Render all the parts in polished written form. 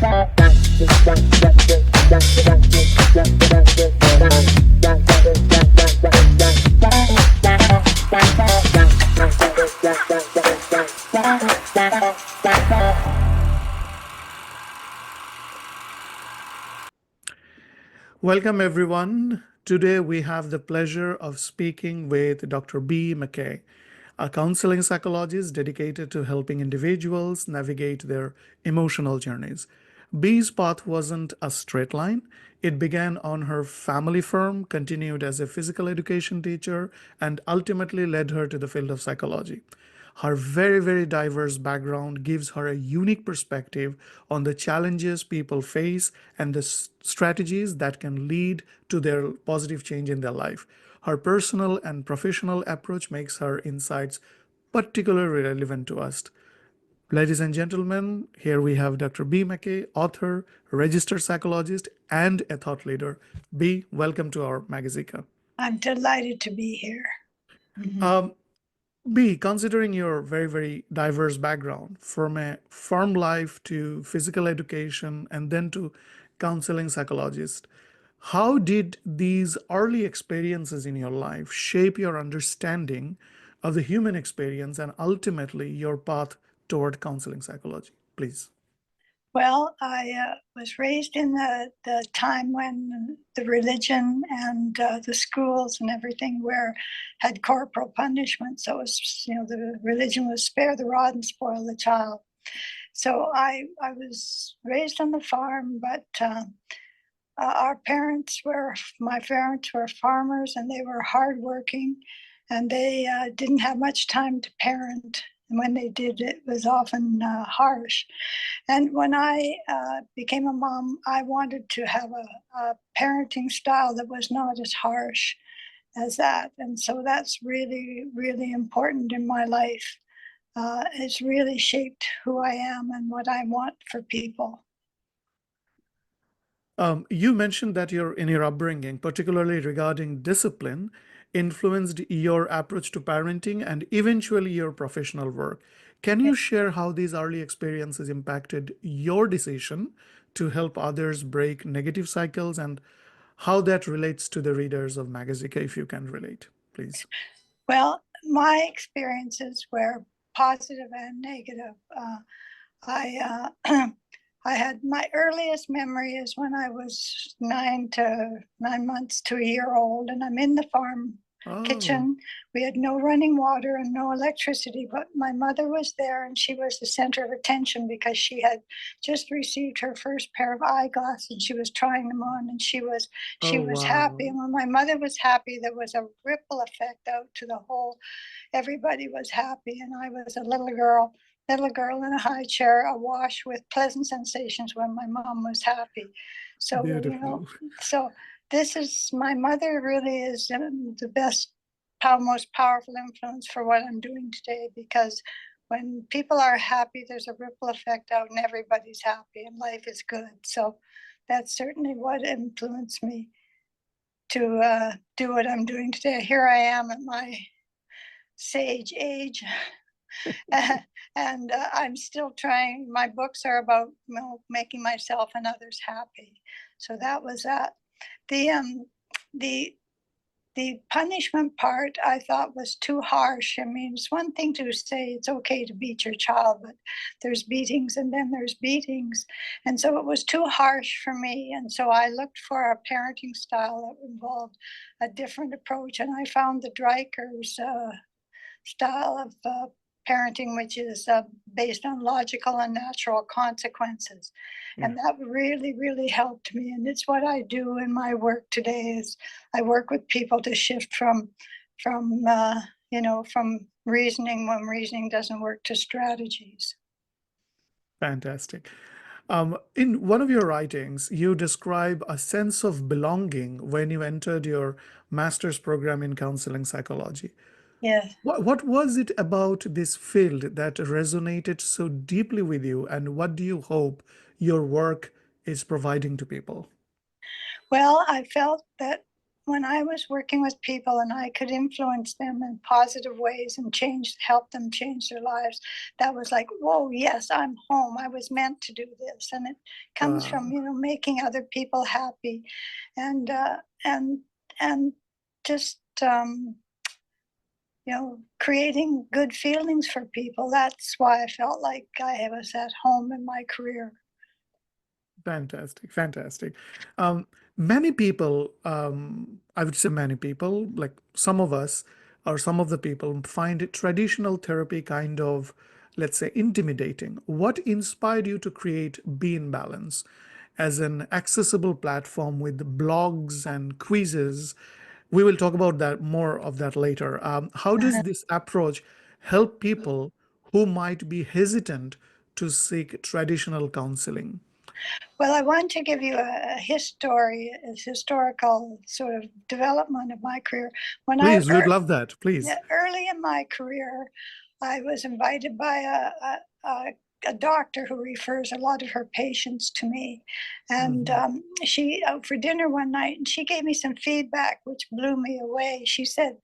Welcome, everyone. Today we have the pleasure of speaking with Dr. Bea Mackay, a counseling psychologist dedicated to helping individuals navigate their emotional journeys. Bea's path wasn't a straight line. It began on her family firm, continued as a physical education teacher, and ultimately led her to the field of psychology. Her very, very diverse background gives her a unique perspective on the challenges people face and the strategies that can lead to their positive change in their life. Her personal and professional approach makes her insights particularly relevant to us. Ladies and gentlemen, here we have Dr. Bea Mackay, author, registered psychologist, and a thought leader. Bea, welcome to our Magazika. I'm delighted to be here. Um, B, considering your very, very diverse background from a farm life to physical education and then to counseling psychologist, how did these early experiences in your life shape your understanding of the human experience and ultimately your path toward counseling psychology? Please. Well, I was raised in the time when the religion and the schools and everything had corporal punishment. So it was, the religion was spare the rod and spoil the child. So I was raised on the farm, but my parents were farmers, and they were hardworking, and they didn't have much time to parent. And when they did, it was often harsh. And when I became a mom, I wanted to have a parenting style that was not as harsh as that. And so that's really, really important in my life. It's really shaped who I am and what I want for people. You mentioned that in your upbringing, particularly regarding discipline, influenced your approach to parenting and eventually your professional work. Can you share how these early experiences impacted your decision to help others break negative cycles and how that relates to the readers of Magazika, if you can relate, please? Well, my experiences were positive and negative. I I had my earliest memory is when I was 9 months to a year old, and I'm in the farm kitchen. We had no running water and no electricity, but my mother was there, and she was the center of attention because she had just received her first pair of eyeglasses. She was trying them on, and she was happy. And when my mother was happy, there was a ripple effect out to the whole. Everybody was happy, and I was a little girl in a high chair, awash with pleasant sensations when my mom was happy. So, Beautiful. So this is, my mother really is the best, most powerful influence for what I'm doing today, because when people are happy, there's a ripple effect out and everybody's happy and life is good. So that's certainly what influenced me to do what I'm doing today. Here I am at my sage age. And I'm still trying. My books are about making myself and others happy. So that was that. The punishment part I thought was too harsh. I mean, it's one thing to say it's okay to beat your child, but there's beatings and then there's beatings. And so it was too harsh for me. And so I looked for a parenting style that involved a different approach. And I found the Dreiker's style of parenting, which is based on logical and natural consequences. And that really, really helped me. And it's what I do in my work today is I work with people to shift from reasoning when reasoning doesn't work to strategies. Fantastic. In one of your writings, you describe a sense of belonging when you entered your master's program in counseling psychology. Yes. What was it about this field that resonated so deeply with you, and what do you hope your work is providing to people? Well, I felt that when I was working with people and I could influence them in positive ways and help them change their lives, that was like, whoa, yes, I'm home. I was meant to do this. And it comes from, Wow. making other people happy and, and, and just, creating good feelings for people. That's why I felt like I was at home in my career. Fantastic, fantastic. Many people, I would say many people, like some of us or some of the people find traditional therapy kind of, let's say, intimidating. What inspired you to create Be in Balance as an accessible platform with blogs and quizzes? We will talk about that more of that later. How does this approach help people who might be hesitant to seek traditional counseling? Well, I want to give you a historical sort of development of my career. When I Please, we'd love that. Please. early in my career, I was invited by a doctor who refers a lot of her patients to me. And Mhm. she out for dinner one night and she gave me some feedback which blew me away. She said,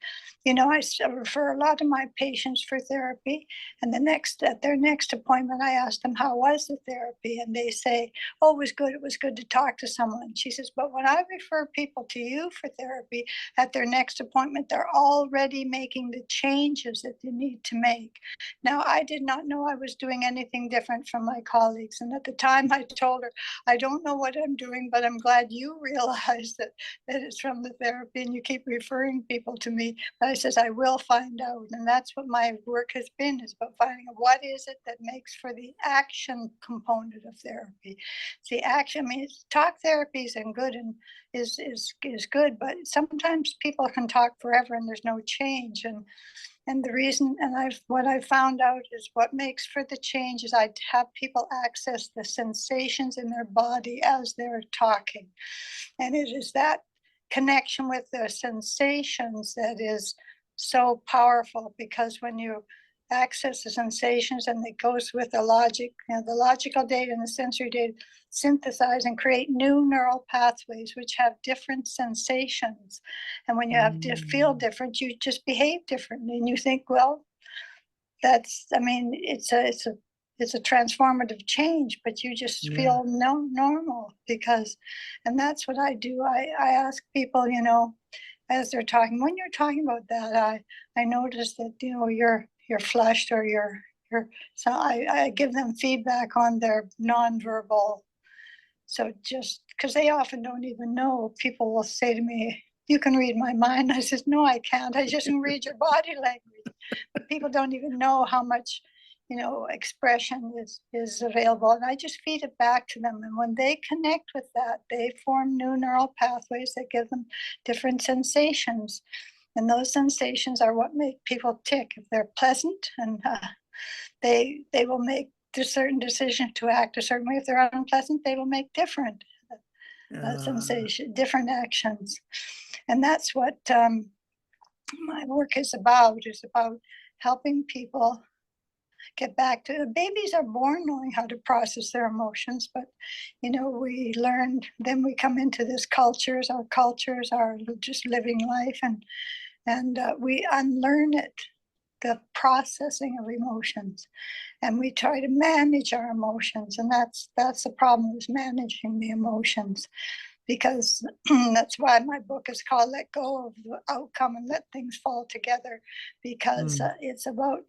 I refer a lot of my patients for therapy. And at their next appointment, I asked them, how was the therapy? And they say, oh, it was good. It was good to talk to someone. She says, but when I refer people to you for therapy, at their next appointment, they're already making the changes that they need to make. Now, I did not know I was doing anything different from my colleagues. And at the time, I told her, I don't know what I'm doing, but I'm glad you realize that it's from the therapy and you keep referring people to me. But I says, I will find out. And that's what my work has been, is about finding out what is it that makes for the action component of therapy. See, action, I mean, talk therapies and good and is good, but sometimes people can talk forever and there's no change. And the reason, and what I found out is what makes for the change is I have people access the sensations in their body as they're talking. And it is that connection with the sensations that is so powerful, because when you access the sensations and it goes with the logic, the logical data and the sensory data synthesize and create new neural pathways which have different sensations. And when you have to feel Mm. different, you just behave differently. And you think, well, I mean, it's a transformative change, but you just Yeah. feel normal because, and that's what I do. I ask people, as they're talking, when you're talking about that, I notice that, you're flushed or so I give them feedback on their nonverbal. So just because they often don't even know, people will say to me, you can read my mind. I says, no, I can't. I just can read your body language. But people don't even know how much, expression is available. And I just feed it back to them. And when they connect with that, they form new neural pathways that give them different sensations. And those sensations are what make people tick. If they're pleasant, and they will make a certain decision to act a certain way. If they're unpleasant, they will make different sensation, different actions. And that's what my work is about helping people get back to. Babies are born knowing how to process their emotions, but we learn, then we come into this cultures are just living life, and we unlearn it, the processing of emotions, and we try to manage our emotions, and that's the problem, is managing the emotions, because that's why my book is called Let Go of the Outcome and Let Things Fall Together, because Mm. it's about,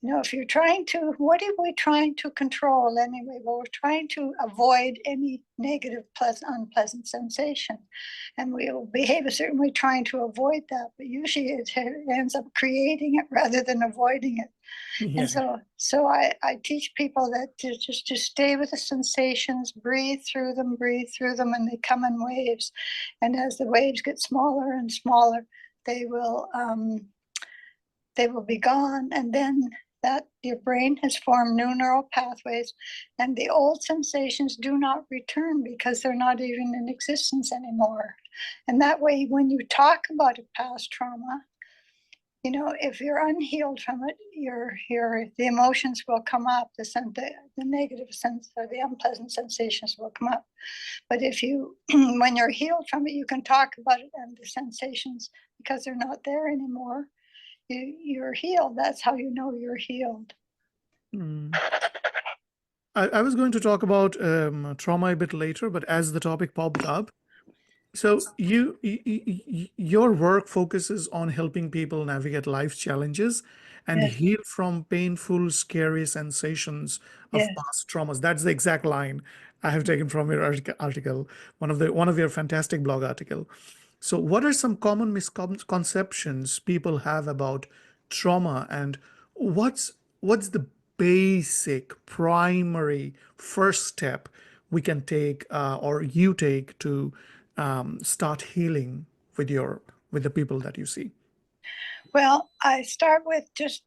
if you're trying to, what are we trying to control anyway? Well, we're trying to avoid any negative, unpleasant sensation. And we will behave a certain way trying to avoid that. But usually it ends up creating it rather than avoiding it. And Yeah. so I teach people that to stay with the sensations, breathe through them, and they come in waves. And as the waves get smaller and smaller, they will um, they will be gone. And then that your brain has formed new neural pathways, and the old sensations do not return because they're not even in existence anymore. And that way, when you talk about a past trauma, if you're unhealed from it, the emotions will come up, the negative sense or the unpleasant sensations will come up. But if you, when you're healed from it, you can talk about it and the sensations, because they're not there anymore. You're healed. That's how you know you're healed. Mm. I was going to talk about trauma a bit later, but as the topic popped up, so your work focuses on helping people navigate life challenges and Yes, heal from painful, scary sensations of yes. past traumas. That's the exact line I have taken from your article, one of your fantastic blog article. So, what are some common misconceptions people have about trauma, and what's the basic, primary first step we can take, or you take to start healing with the people that you see? Well, I start with just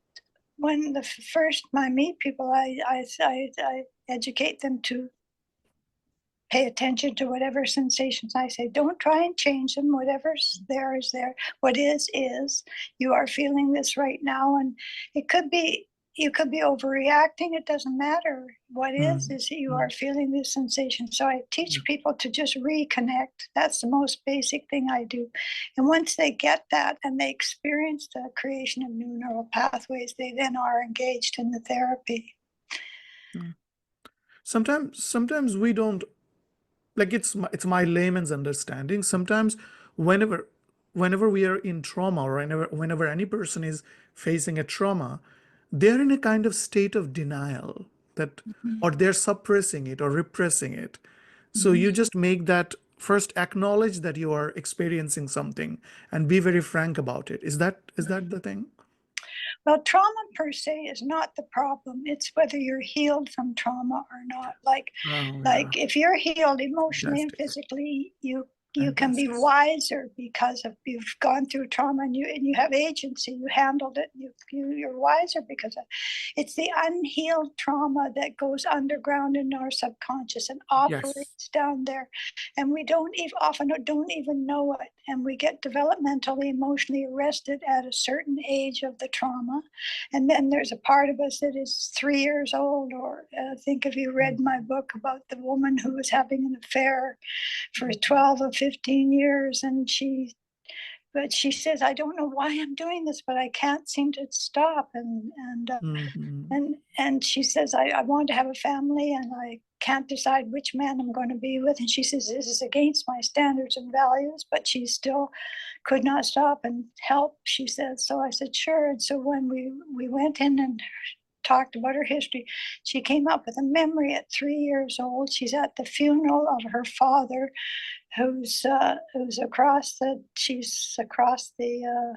when the first I meet people, I educate them to pay attention to whatever sensations I say. Don't try and change them. Whatever's there is there. What is. You are feeling this right now, and it could be you could be overreacting. It doesn't matter. What is Mm, you mm, are feeling this sensation. So I teach people to just reconnect. That's the most basic thing I do. And once they get that and they experience the creation of new neural pathways, they then are engaged in the therapy. mm. Sometimes we don't, like, it's my layman's understanding. Sometimes whenever whenever we are in trauma, or whenever any person is facing a trauma, they're in a kind of state of denial, that, Mhm. or they're suppressing it or repressing it. So Mhm. you just make that first, acknowledge that you are experiencing something and be very frank about it. Is that the thing? Well, trauma per se is not the problem. It's whether you're healed from trauma or not. Oh, yeah. Like if you're healed emotionally and Fantastic. physically, you can be Fantastic. wiser because of you've gone through trauma and you have agency. You handled it. You're wiser because of, it's the unhealed trauma that goes underground in our subconscious and Yes. operates down there, and we often don't even know it, and we get developmentally emotionally arrested at a certain age of the trauma. And then there's a part of us that is 3 years old, or think if you read my book about the woman who was having an affair for 12 or 15 years, and she says, I don't know why I'm doing this, but I can't seem to stop. Mm-hmm. And she says, I want to have a family, and I can't decide which man I'm going to be with. And she says, this is against my standards and values, but she still could not stop and help, she said. So I said, sure. And so when we went in and talked about her history, she came up with a memory at 3 years old. She's at the funeral of her father, who's she's across the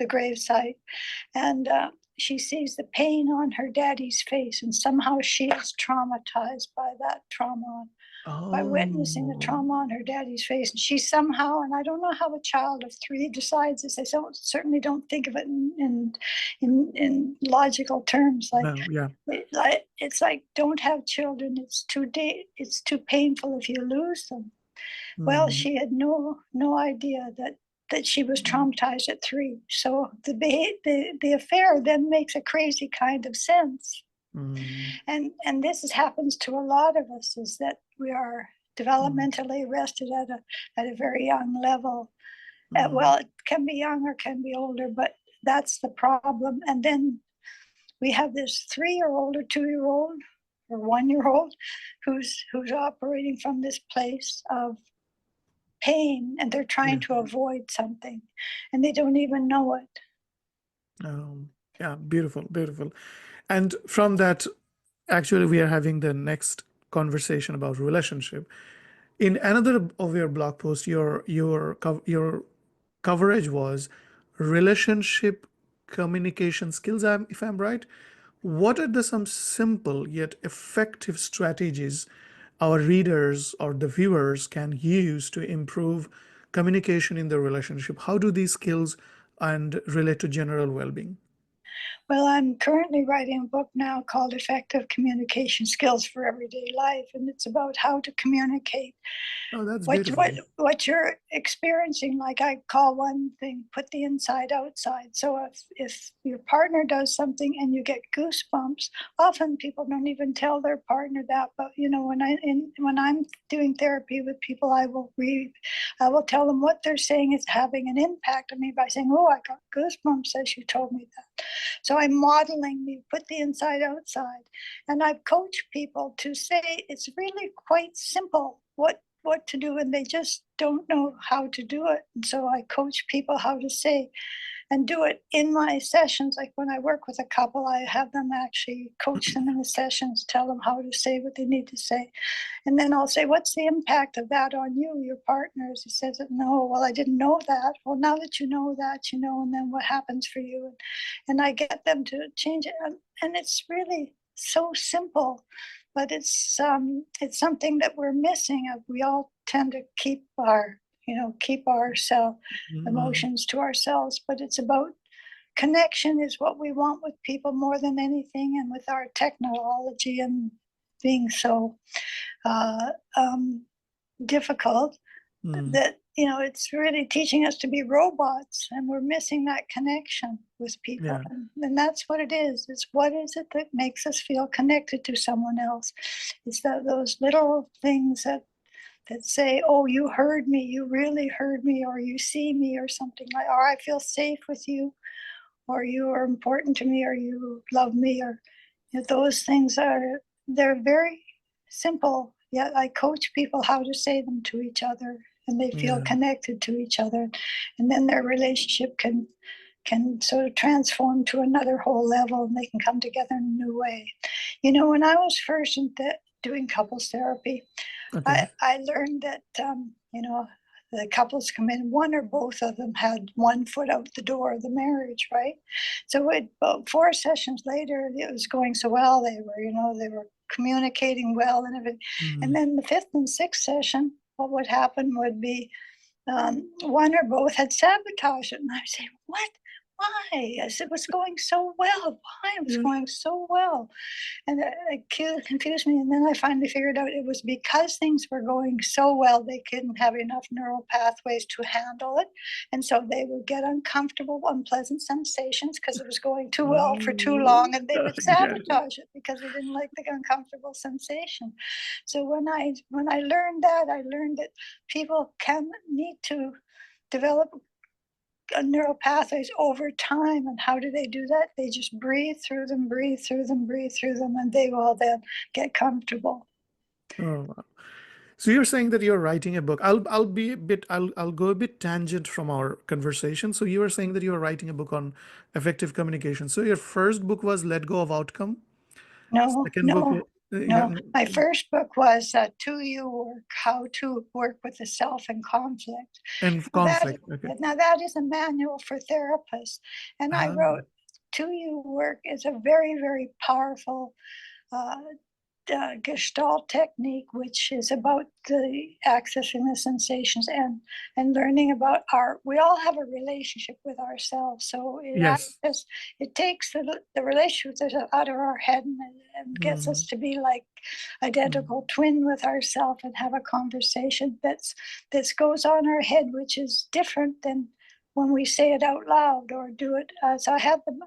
gravesite, and she sees the pain on her daddy's face, and somehow she is traumatized by that trauma, by witnessing the Oh, trauma on her daddy's face. And she somehow, and I don't know how a child of 3 decides this. I certainly don't think of it in logical terms. no, yeah. It's like, don't have children. It's too painful if you lose them. Well, Mm-hmm. she had no idea that she was traumatized at 3. So the affair then makes a crazy kind of sense. Mm-hmm. And this happens to a lot of us, is that we are developmentally arrested at a very young level. Mm-hmm. Well, it can be young or can be older, but that's the problem. And then we have this 3-year old or 2-year old or 1-year old who's operating from this place of pain, and they're trying Yeah. to avoid something, and they don't even know it. Yeah, beautiful, beautiful. And from that, actually, we are having the next conversation about relationship. In another of your blog posts, your coverage was relationship communication skills. If I'm right, what are some simple yet effective strategies our readers or the viewers can use to improve communication in the relationship? How do these skills and relate to general well-being? Well, I'm currently writing a book now called Effective Communication Skills for Everyday Life, and it's about how to communicate Oh, that's what beautiful. you're experiencing. Like I call one thing put the inside outside. So if your partner does something and you get goosebumps, often people don't even tell their partner that. But when I'm doing therapy with people, I will tell them what they're saying is having an impact on me by saying, "Oh, I got goosebumps as you told me that." So I'm modeling you put the inside outside, and I've coached people to say it's really quite simple what to do, and they just don't know how to do it. And so I coach people how to say and do it in my sessions. Like when I work with a couple, I have them actually coach them in the sessions, tell them how to say what they need to say. And then I'll say, what's the impact of that on you, your partners? He says, no, well, I didn't know that. Well, now that you know that, and then what happens for you? And I get them to change it. And it's really so simple, but it's something that we're missing. We all tend to keep our self Mm-hmm. emotions to ourselves, but it's about connection is what we want with people more than anything. And with our technology and being so uh, um, difficult, Mm. that it's really teaching us to be robots, and we're missing that connection with people. Yeah. And that's what it is. It's what is it that makes us feel connected to someone else. It's those little things that say, oh, you heard me, you really heard me, or you see me, or something like, or I feel safe with you, or you are important to me, or you love me, or those things they're very simple, yet I coach people how to say them to each other, and they feel Yeah. connected to each other, and then their relationship can sort of transform to another whole level, and they can come together in a new way. When I was first doing couples therapy, Okay. I learned that the couples come in, one or both of them had one foot out the door of the marriage, right? So about 4 sessions later, it was going so well. They were communicating well and everything. And Mm. then the fifth and sixth session, what would happen would be one or both had sabotaged it, and I say, "What? Why?" I said, "It was going so well. Why? It was Yeah. going so well." And it confused me. And then I finally figured out it was because things were going so well, they couldn't have enough neural pathways to handle it. And so they would get uncomfortable, unpleasant sensations because it was going too well for too Oh, long. And they would yeah. sabotage it because they didn't like the uncomfortable sensation. So when I learned that, I learned that people can need to develop neural pathways over time. And how do they do that? They just breathe through them, breathe through them, breathe through them, and they will then get comfortable. Oh, wow. So you're saying that you're writing a book. I'll be a bit I'll go a bit tangent from our conversation. So you were saying that you are writing a book on effective communication. So your first book was Let Go of Outcome. No, Second book, no, no. My first book was To You Work, How to Work with the Self in Conflict. and Now that, conflict. Okay. now that is a manual for therapists. And I Ah, wrote To You Work is a very, very powerful uh, Gestalt technique, which is about the accessing the sensations and learning about we all have a relationship with ourselves. So yes. it takes the relationship out of our head and gets us Mm, to be like mm. identical twin with ourselves and have a conversation that goes on our head, which is different than when we say it out loud or do it. So I have them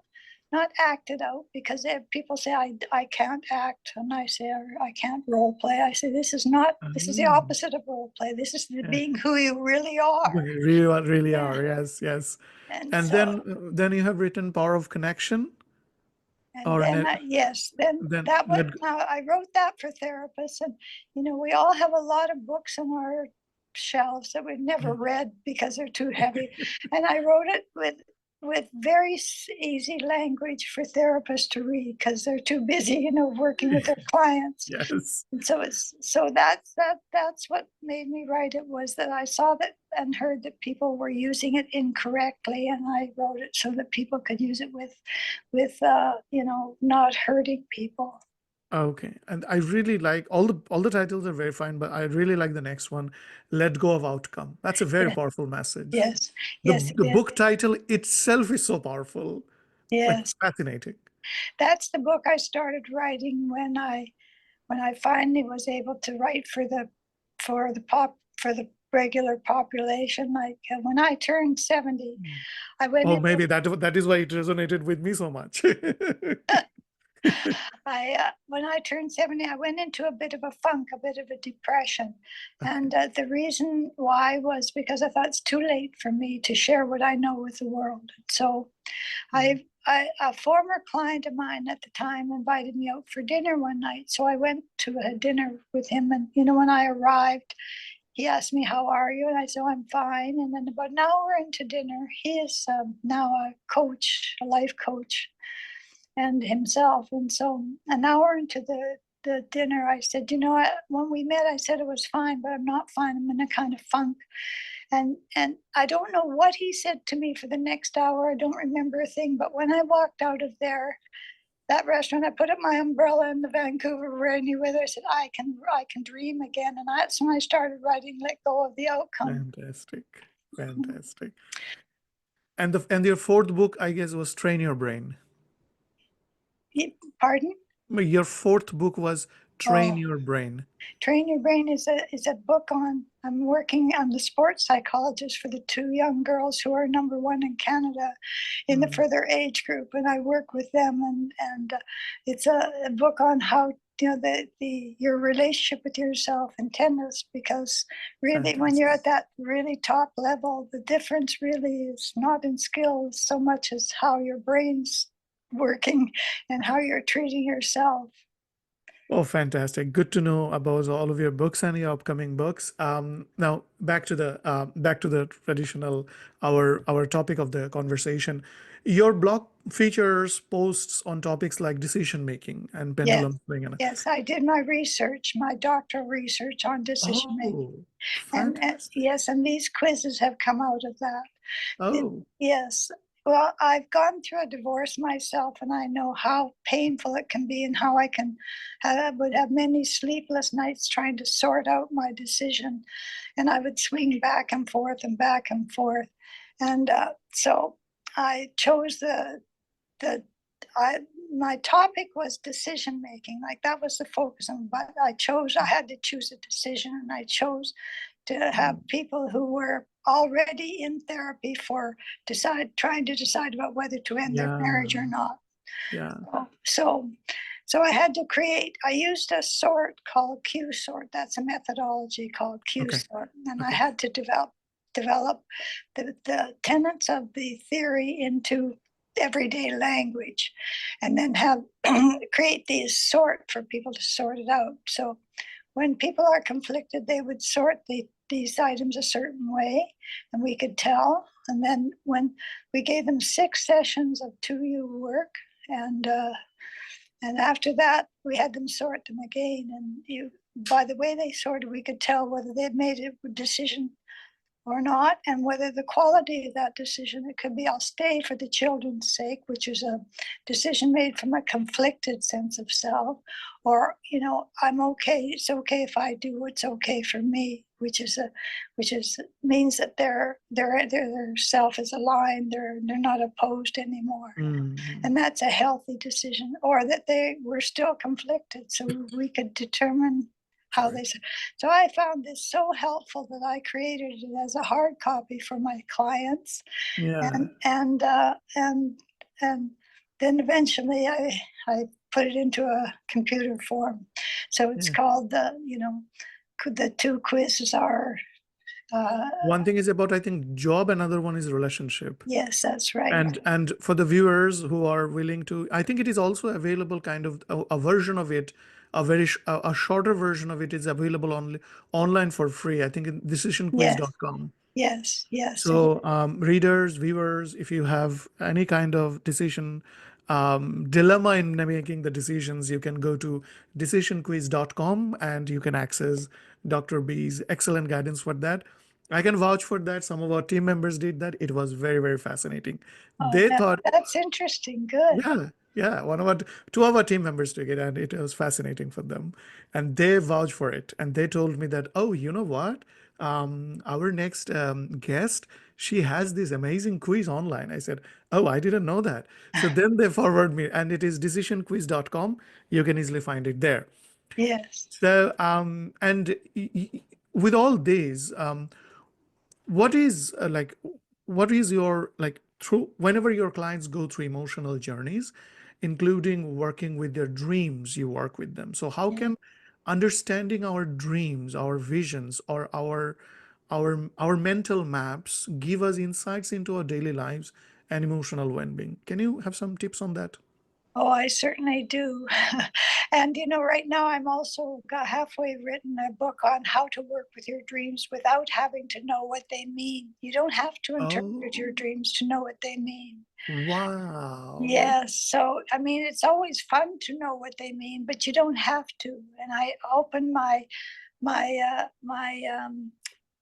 not act it out, because people say I can't act, and I say I can't role play. I say this is the Ah, opposite of role play. This is yeah. being who you really are. Really Yeah. are. Yes, yes. And And so then you have written Power of Connection and or then net, yes, then then that let what now I wrote that for therapists. And we all have a lot of books on our shelves that we've never yeah. read because they're too heavy. And I wrote it with very easy language for therapists to read because they're too busy, working with their clients. Yes. And that's what made me write it, was that I saw that and heard that people were using it incorrectly, and I wrote it so that people could use it with not hurting people. Okay. And I really like all the titles are very fine, but I really like the next one, Let Go of Outcome. That's a very Yeah. powerful message. Yes. The Yes, it the is. book title itself is so powerful. Yes, Fascinating. that's the book I started writing when I finally was able to write for the regular population. Like when I turned 70, I went Oh, into maybe that is why it resonated with me so much. I when I turned 70, I went into a bit of a funk, a bit of a depression. Okay. And the reason why was because I thought it's too late for me to share what I know with the world. So Mm. a former client of mine at the time invited me out for dinner one night. So I went to a dinner with him. And, when I arrived, he asked me, "How are you?" And I said, "Oh, I'm fine." And then about an hour into dinner, he is now a coach, a life coach, and himself. And so an hour into the dinner, I said, when we met, I said it was fine, but I'm not fine. I'm in a kind of funk. And I don't know what he said to me for the next hour. I don't remember a thing. But when I walked out of that restaurant, I put up my umbrella in the Vancouver rainy weather. I said, I can dream again. And that's when I started writing Let Go of the Outcome. Fantastic. Fantastic. And your fourth book, I guess, was Train Your Brain. Pardon? Your fourth book was Train Oh, Your Brain. Train Your Brain is a book on. I'm working. I'm the sports psychologist for the two young girls who are number one in Canada in the Mm. further age group, and I work with them. And it's a book on how the your relationship with yourself and tennis, because really when you're Fantastic. at that really top level, the difference really is not in skills so much as how your brain's working and how you're treating yourself. Oh, fantastic. Good to know about all of your books and your upcoming books. Now back to the traditional our topic of the conversation. Your blog features posts on topics like decision making and Yes. pendulum swing. And Yes, I did my research, my doctoral research on decision making. oh, And fantastic. yes, and these quizzes have come out of that. Oh, Yes. Well, I've gone through a divorce myself, and I know how painful it can be, and how I would have many sleepless nights trying to sort out my decision, and I would swing back and forth and back and forth, and so I chose the I my topic was decision making. Like that was the focus on, but I had to choose a decision, and I chose to have mm, people who were already in therapy for trying to decide about whether to end their yeah, marriage or not. yeah. So so I had to create, I used a sort called Q sort. That's a methodology called Q Okay, sort. And I okay. had to develop the tenets of the theory into everyday language, and then have create these sort for people to sort it out. So when people are conflicted, they would sort these items a certain way, and we could tell. And then when we gave them 6 sessions of 2U work, and and after that, we had them sort them again. And by the way they sorted, we could tell whether they'd made a decision or not, and whether the quality of that decision, it could be I'll stay for the children's sake, which is a decision made from a conflicted sense of self, or I'm okay. It's okay if I do what's okay for me, which is means that their self is aligned. They're not opposed anymore, Mm, and that's a healthy decision. Or that they were still conflicted, so we could determine how correct. they. So I found this so helpful that I created it as a hard copy for my clients, Yeah, and then eventually I put it into a computer form. So it's yeah. called the two quizzes are. Uh, One thing is about, I think, job, another one is relationship. yes, that's right. And for the viewers who are willing to, I think it is also available kind of a version of it, a shorter version of it is available online for free. I think in Yes, decisionquiz.com. yes, yes. So, readers, viewers, if you have any kind of decision dilemma in making the decisions, you can go to decisionquiz.com and you can access Dr. B's excellent guidance for that. I can vouch for that. Some of our team members did that. It was very, very fascinating. Oh, They thought, that's interesting. Good. yeah, yeah, two of our team members took it, and it was fascinating for them. And they vouched for it, and they told me that, oh, you know what? Our next guest, she has this amazing quiz online. I said, oh, I didn't know that. So then they forward me, and it is decisionquiz.com. You can easily find it there. Yes. So, and with all these, what is what is your like through whenever your clients go through emotional journeys, including working with their dreams, you work with them. So how Yeah. can understanding our dreams, our visions, or our mental maps give us insights into our daily lives and emotional well-being? Can you have some tips on that? Oh, I certainly do. And right now I'm also got halfway written a book on how to work with your dreams without having to know what they mean. You don't have to interpret your Oh, dreams to know what they mean. wow. Yes. So, I mean, it's always fun to know what they mean, but you don't have to. And I open my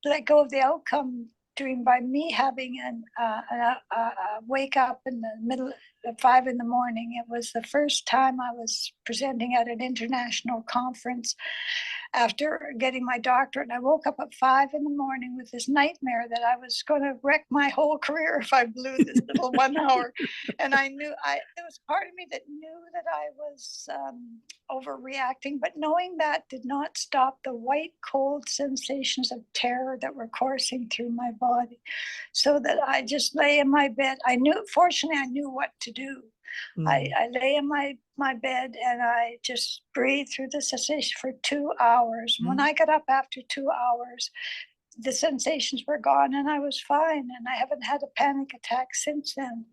let go of the outcome dream by me having a wake up in the middle at 5 in the morning. It was the first time I was presenting at an international conference after getting my doctorate. And I woke up at 5 in the morning with this nightmare that I was going to wreck my whole career if I blew this little 1 hour. And I knew there was part of me that knew that I was overreacting, but knowing that did not stop the white cold sensations of terror that were coursing through my body. So that I just lay in my bed. Fortunately, I knew what to do. Mm, I lay in my bed and I just breathe through the sensation for 2 hours. When mm. I got up after 2 hours, the sensations were gone and I was fine. And I haven't had a panic attack since then.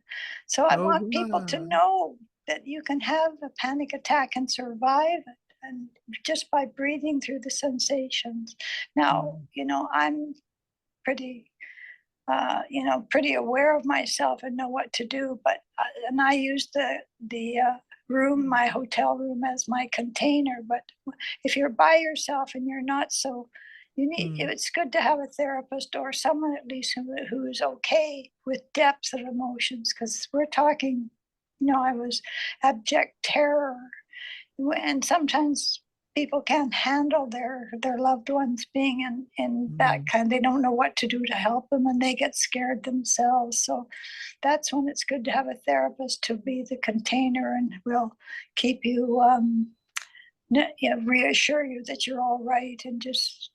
So I Oh, want people to wow. know that you can have a panic attack and survive it. And just by breathing through the sensations. Now, Mm, I'm pretty pretty aware of myself and know what to do. But and I use the room, my hotel room, as my container. But if you're by yourself and you're not so, mm, it's good to have a therapist or someone at least who is okay with depth of emotions, because we're talking. I was abject terror, and sometimes people can't handle their loved ones being in that mm, kind. They don't know what to do to help them and they get scared themselves. So that's when it's good to have a therapist to be the container and will keep you reassure you that you're all right, and just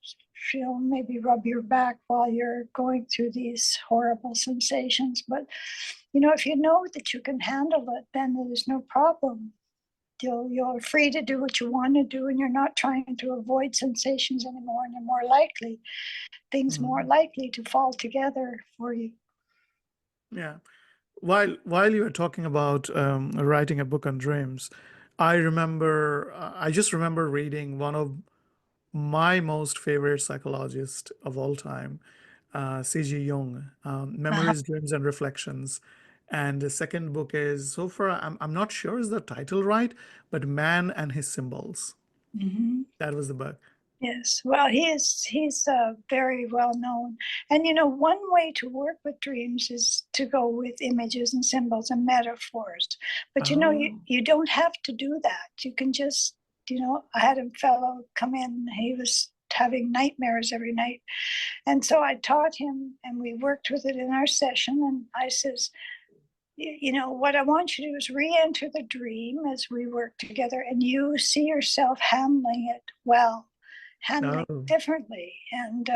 maybe rub your back while you're going through these horrible sensations. But if you know that you can handle it, then there's no problem. You're free to do what you want to do, and you're not trying to avoid sensations anymore, and you're more likely things more mm. likely to fall together for you. Yeah. While you were talking about writing a book on dreams, I just remember reading one of my most favorite psychologist of all time, C.G. Jung, Memories, Dreams, and Reflections. And the second book is, so far, I'm not sure is the title right, but Man and His Symbols. Mhm. That was the book. Yes, well, he's very well known, and one way to work with dreams is to go with images and symbols and metaphors. But Oh, you don't have to do that. You can just I had a fellow come in. He was having nightmares every night, and so I taught him, and we worked with it in our session. And I says, what I want you to do is re-enter the dream as we work together, and you see yourself handling it well, handling oh, differently. And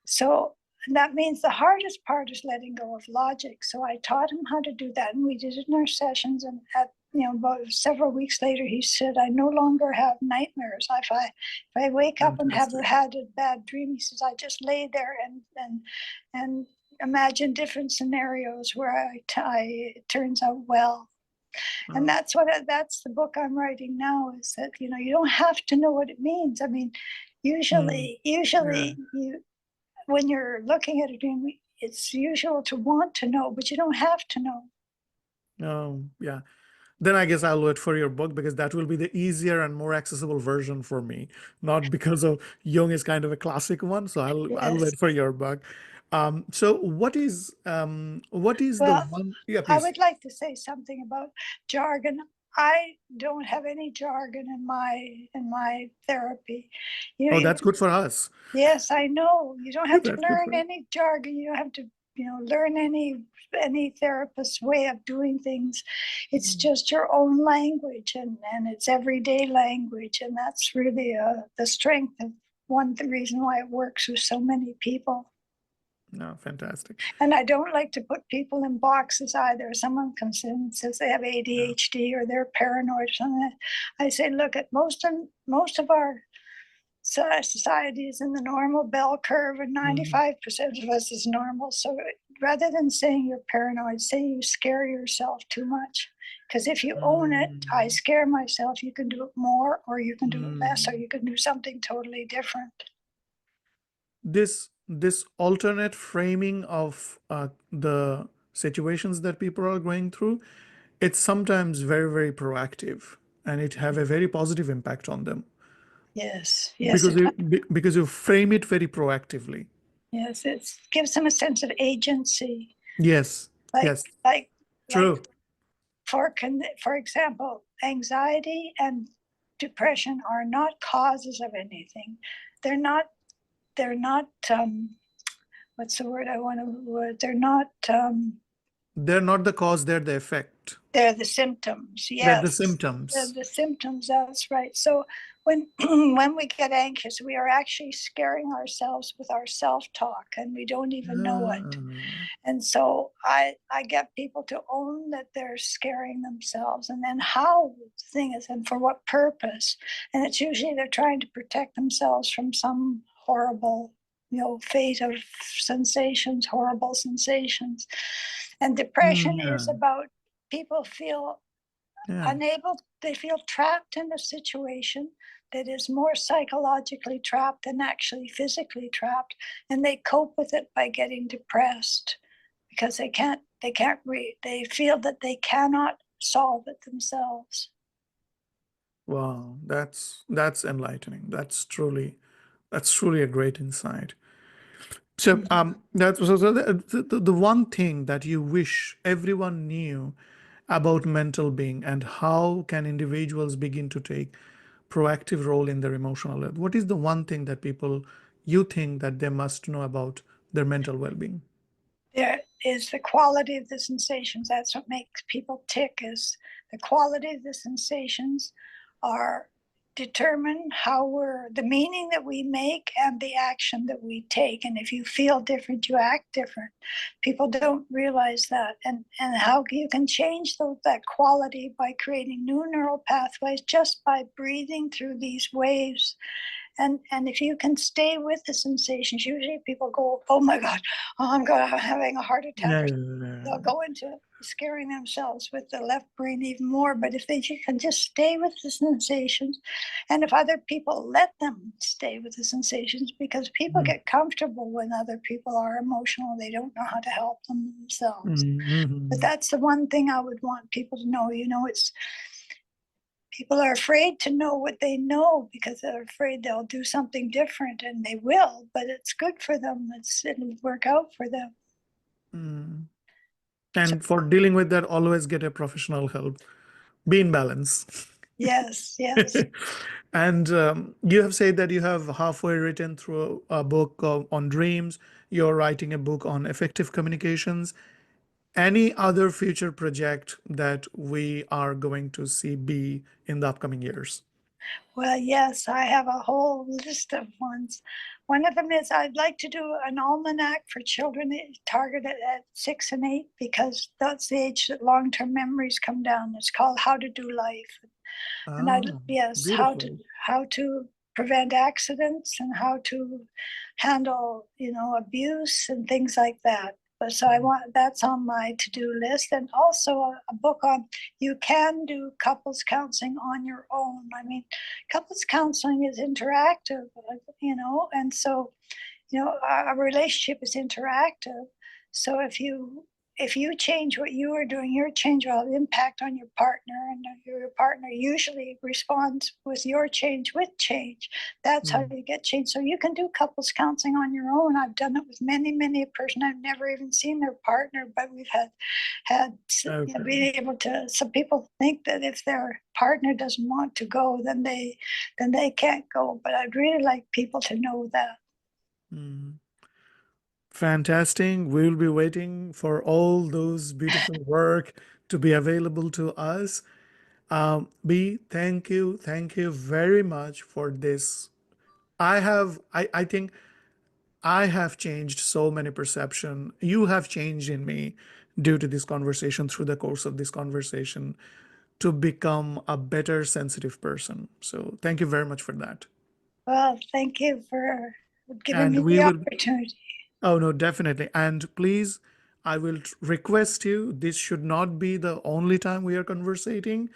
so that means the hardest part is letting go of logic. So I taught him how to do that, and we did it in our sessions. And at about several weeks later, he said, "I no longer have nightmares. If I wake up and have fantastic. had a bad dream," he says, "I just lay there and imagine different scenarios where it turns out well." And Oh, that's the book I'm writing now, is that you don't have to know what it means. I mean, mm, yeah. usually you when you're looking at a dream, it's usual to want to know, but you don't have to know. Oh, yeah. Then I guess I'll wait for your book because that will be the easier and more accessible version for me. Not because of Jung is kind of a classic one, so I'll Yes. wait for your book. So what is the Well, one? Yeah, I please. would like to say something about jargon. I don't have any jargon in my therapy. Oh, You that's good for us. Yes, I know. You don't have to That's good learn for us. any jargon. You don't have to. learn any therapist's way of doing things. It's just your own language, and it's everyday language, and that's really the strength of the reason why it works with so many people. No, fantastic. And I don't like to put people in boxes either. Someone comes in and says they have Yeah. ADHD or they're paranoid or something. I say, look, at most of our society is in the normal bell curve, and 95% of us is normal. So rather than saying you're paranoid, say you scare yourself too much. Because if you own it, I scare myself, you can do it more, or you can do it less, or you can do something totally different. This alternate framing of the situations that people are going through, it's sometimes very, very proactive, and it have a very positive impact on them Yes, yes, because you frame it very proactively. yes. It gives them a sense of agency. Yes, Like, yes, like, like true. for example, anxiety and depression are not causes of anything. They're not. They're not. What's the word I want to? They're not. They're not the cause, they're the effect. They're the symptoms. They're the Yes, they're symptoms. the symptoms. That's right. So when when we get anxious, we are actually scaring ourselves with our self-talk, and we don't even know it. Ah, And so I get people to own that they're scaring themselves, and then how the thing is, and for what purpose. And it's usually they're trying to protect themselves from some horrible, fate of sensations, horrible sensations. And depression yeah, is about people feel yeah. unable, they feel trapped in a situation that is more psychologically trapped than actually physically trapped, and they cope with it by getting depressed because they feel that they cannot solve it themselves. Wow, that's enlightening. That's truly a great insight. So, that was also the one thing that you wish everyone knew about mental being, and how can individuals begin to take proactive role in their emotional health. What is the one thing that people you think that they must know about their mental well-being? There is the quality of the sensations. That's what makes people tick, is the quality of the sensations are determine how we're the meaning that we make and the action that we take. And if you feel different, you act different. People don't realize that. And how you can change that quality by creating new neural pathways just by breathing through these waves. And if you can stay with the sensations, usually people go, oh my God, I'm having a heart attack, Yeah, or yeah, yeah, they'll go into scaring themselves with the left brain even more. But if they can just stay with the sensations, and if other people let them stay with the sensations, because people yeah. get comfortable when other people are emotional, they don't know how to help themselves. But Mhm. that's the one thing I would want people to know. It's people are afraid to know what they know because they're afraid they'll do something different, and they will, but it's good for them. It'll work out for them. Mm. So, And for dealing with that, always get a professional help. Be in balance. yes, yes. And you have said that you have halfway written through a book on dreams. You're writing a book on effective communications. Any other future project that we are going to see be in the upcoming years? Well, yes, I have a whole list of ones. One of them is I'd like to do an almanac for children targeted at 6 and 8, because that's the age that long-term memories come down. It's called How to Do Life. And Ah, yes, beautiful. how to prevent accidents and how to handle, abuse and things like that. But so that's on my to-do list. And also a book on, you can do couples counseling on your own. I mean, couples counseling is interactive, and so, a relationship is interactive. So if you change what you are doing, your change will have impact on your partner, and your partner usually responds with your change with change. That's how Mm. you get change. So you can do couples counseling on your own. I've done it with many a person. I've never even seen their partner, but we've had Okay. being able to. Some people think that if their partner doesn't want to go, then they can't go. But I'd really like people to know that. Mm. Fantastic. We'll be waiting for all those beautiful work to be available to us. B, thank you very much for this. I think I have changed so many perception. You have changed in me due to this conversation, through the course of this conversation, to become a better sensitive person. So thank you very much for that. Well, thank you for giving And me we the will, opportunity. oh no, definitely. And please, I will request you, this should not be the only time we are conversating.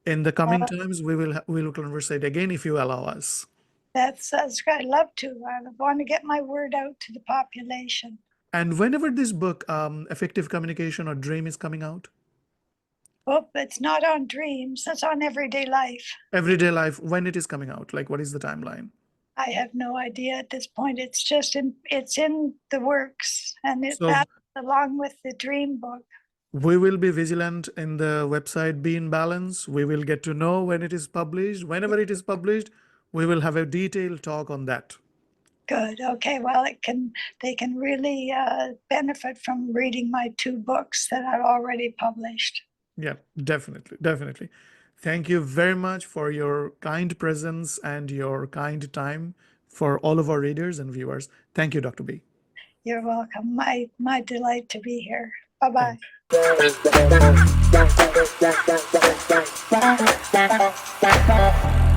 In the coming Uh, times, we will conversate again if you allow us. that's I'd love to. I want to get my word out to the population. And whenever this book, Effective Communication or Dream, is coming out, Oh, it's not on dreams, it's on everyday life. everyday life, when it is coming out, like what is the timeline? I have no idea at this point. It's just it's in the works, and So that along with the dream book. we will be vigilant in the website Be in Balance. We will get to know when it is published. Whenever it is published, we will have a detailed talk on that. Good. Okay. Well, they can really benefit from reading my two books that I've already published. Yeah, definitely, definitely. Thank you very much for your kind presence and your kind time for all of our readers and viewers. Thank you, Dr. B. You're welcome. My delight to be here. Bye bye. Thank you.